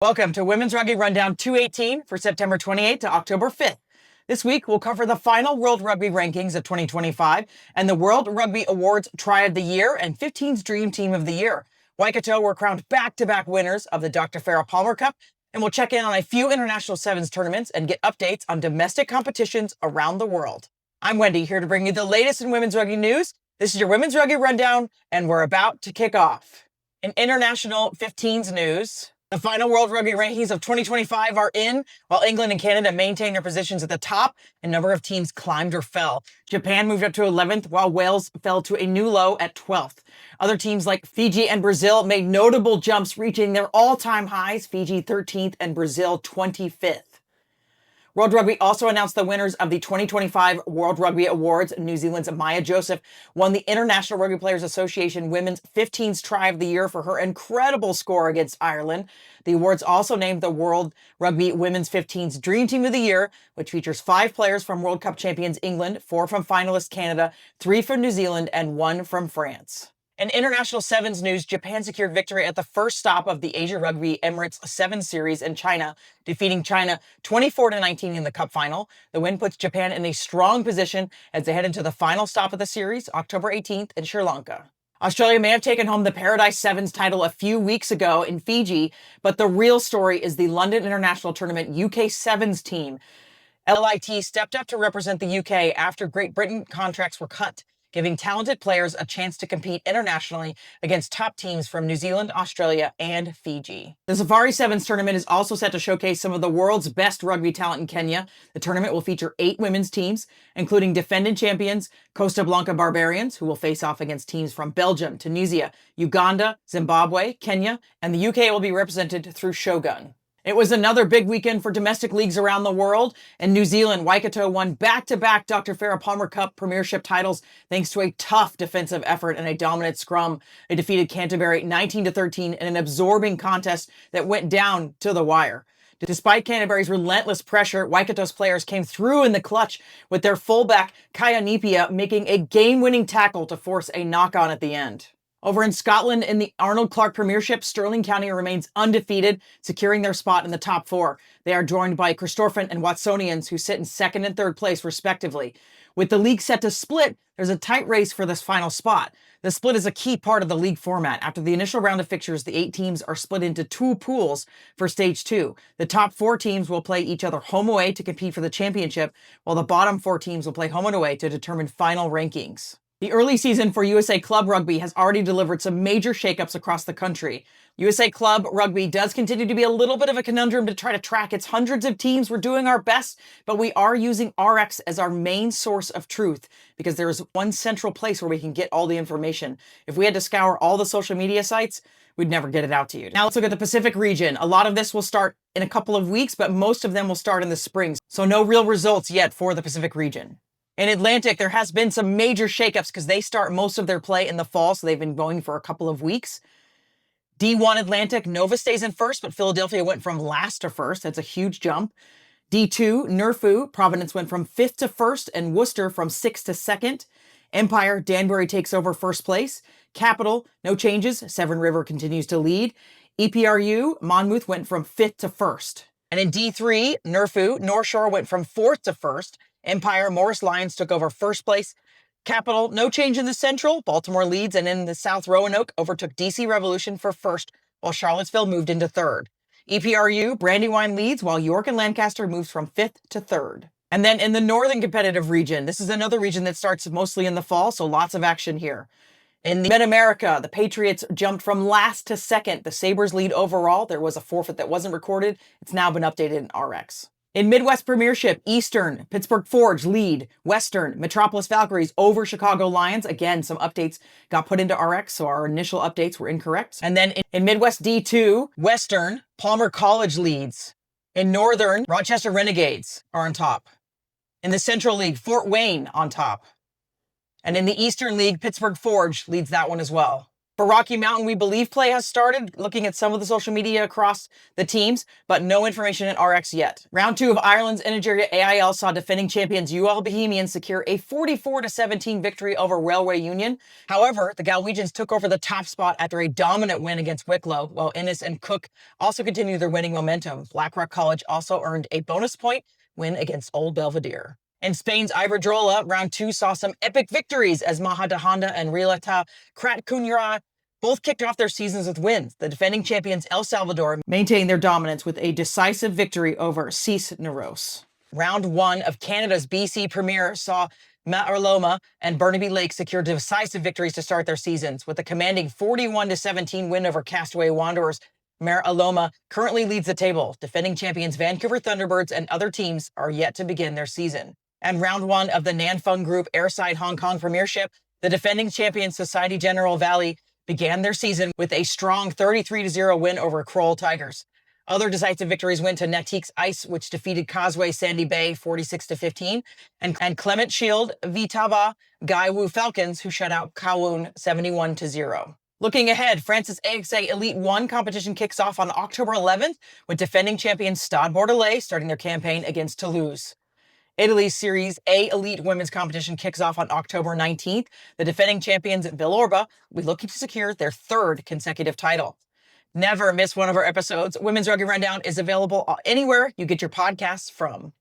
Welcome to Women's Rugby Rundown 218 for September 28th to October 5th. This week, we'll cover the final World Rugby Rankings of 2025 and the World Rugby Awards Try of the Year and 15's Dream Team of the Year. Waikato were crowned back-to-back winners of the Dr. Farah Palmer Cup, and we'll check in on a few international sevens tournaments and get updates on domestic competitions around the world. I'm Wendy, here to bring you the latest in women's rugby news. This is your Women's Rugby Rundown, and we're about to kick off. In international 15's news, the final World Rugby Rankings of 2025 are in, while England and Canada maintain their positions at the top. A number of teams climbed or fell. Japan moved up to 11th, while Wales fell to a new low at 12th. Other teams like Fiji and Brazil made notable jumps, reaching their all-time highs, Fiji 13th and Brazil 25th. World Rugby also announced the winners of the 2025 World Rugby Awards. New Zealand's Maya Joseph won the International Rugby Players Association Women's 15's Try of the Year for her incredible score against Ireland. The awards also named the World Rugby Women's 15's Dream Team of the Year, which features 5 players from World Cup champions England, 4 from finalist Canada, 3 from New Zealand, and 1 from France. In international sevens news, Japan secured victory at the first stop of the Asia Rugby Emirates Sevens Series in China, defeating China 24-19 in the Cup final. The win puts Japan in a strong position as they head into the final stop of the series, October 18th in Sri Lanka. Australia may have taken home the Paradise Sevens title a few weeks ago in Fiji, but the real story is the London International Tournament UK Sevens team. LIT stepped up to represent the UK after Great Britain contracts were cut, giving talented players a chance to compete internationally against top teams from New Zealand, Australia, and Fiji. The Safari Sevens tournament is also set to showcase some of the world's best rugby talent in Kenya. The tournament will feature 8 women's teams, including defending champions Costa Blanca Barbarians, who will face off against teams from Belgium, Tunisia, Uganda, Zimbabwe, Kenya, and the UK will be represented through Shogun. It was another big weekend for domestic leagues around the world. In New Zealand, Waikato won back-to-back Dr. Farah Palmer Cup premiership titles thanks to a tough defensive effort and a dominant scrum. They defeated Canterbury 19-13 in an absorbing contest that went down to the wire. Despite Canterbury's relentless pressure, Waikato's players came through in the clutch with their fullback Kaya Nipia making a game-winning tackle to force a knock-on at the end. Over in Scotland, in the Arnold Clark Premiership, Stirling County remains undefeated, securing their spot in the top 4. They are joined by Christopherson and Watsonians, who sit in 2nd and 3rd place, respectively. With the league set to split, there's a tight race for this final spot. The split is a key part of the league format. After the initial round of fixtures, the 8 teams are split into 2 pools for Stage 2. The top 4 teams will play each other home away to compete for the championship, while the bottom 4 teams will play home and away to determine final rankings. The early season for USA Club Rugby has already delivered some major shakeups across the country. USA Club Rugby does continue to be a little bit of a conundrum to try to track. It's hundreds of teams. We're doing our best, but we are using RX as our main source of truth because there is one central place where we can get all the information. If we had to scour all the social media sites, we'd never get it out to you. Now let's look at the Pacific region. A lot of this will start in a couple of weeks, but most of them will start in the spring. So no real results yet for the Pacific region. In Atlantic, there has been some major shakeups because they start most of their play in the fall, so they've been going for a couple of weeks. D1 Atlantic, Nova stays in first, but Philadelphia went from last to first. That's a huge jump. D2, Nerfu, Providence went from 5th to 1st, and Worcester from 6th to 2nd. Empire, Danbury takes over first place. Capital, no changes. Severn River continues to lead. EPRU, Monmouth went from 5th to 1st. And in D3, Nerfu, North Shore went from 4th to 1st. Empire, Morris Lions took over first place. Capital, no change in the Central. Baltimore leads, and in the South, Roanoke overtook DC Revolution for first, while Charlottesville moved into 3rd. EPRU, Brandywine leads, while York and Lancaster moves from 5th to 3rd. And then in the Northern competitive region, this is another region that starts mostly in the fall, so lots of action here. In the Mid-America, the Patriots jumped from last to 2nd. The Sabres lead overall. There was a forfeit that wasn't recorded. It's now been updated in RX. In Midwest Premiership, Eastern, Pittsburgh Forge lead. Western, Metropolis Valkyries over Chicago Lions. Again, some updates got put into RX, so our initial updates were incorrect. And then in Midwest D2, Western, Palmer College leads. In Northern, Rochester Renegades are on top. In the Central League, Fort Wayne on top. And in the Eastern League, Pittsburgh Forge leads that one as well. For Rocky Mountain, we believe play has started, looking at some of the social media across the teams, but no information in RX yet. Round 2 of Ireland's Nigeria AIL saw defending champions UL Bohemians secure a 44-17 victory over Railway Union. However, the Galwegians took over the top spot after a dominant win against Wicklow, while Innis and Cook also continued their winning momentum. Blackrock College also earned a bonus point win against Old Belvedere. In Spain's Iberdrola, round 2 saw some epic victories as Majadahonda and Rileta Kratkunyara both kicked off their seasons with wins. The defending champions El Salvador maintained their dominance with a decisive victory over Cisneros. Round 1 of Canada's BC Premier saw Ma'arloma and Burnaby Lake secure decisive victories to start their seasons. With a commanding 41-17 win over Castaway Wanderers, Mare Aloma currently leads the table. Defending champions Vancouver Thunderbirds and other teams are yet to begin their season. And round 1 of the Nan Fung Group Airside Hong Kong Premiership, the defending champions Society General Valley began their season with a strong 33-0 win over Kroll Tigers. Other decisive victories went to Natiques Ice, which defeated Causeway Sandy Bay 46-15, and Clement Shield Vitava Gaiwu Falcons, who shut out Kowloon 71-0. Looking ahead, France's AXA Elite 1 competition kicks off on October 11th, with defending champions Stade Bordelais starting their campaign against Toulouse. Italy's Series A Elite Women's Competition kicks off on October 19th. The defending champions Villorba will be looking to secure their 3rd consecutive title. Never miss one of our episodes. Women's Rugby Rundown is available anywhere you get your podcasts from.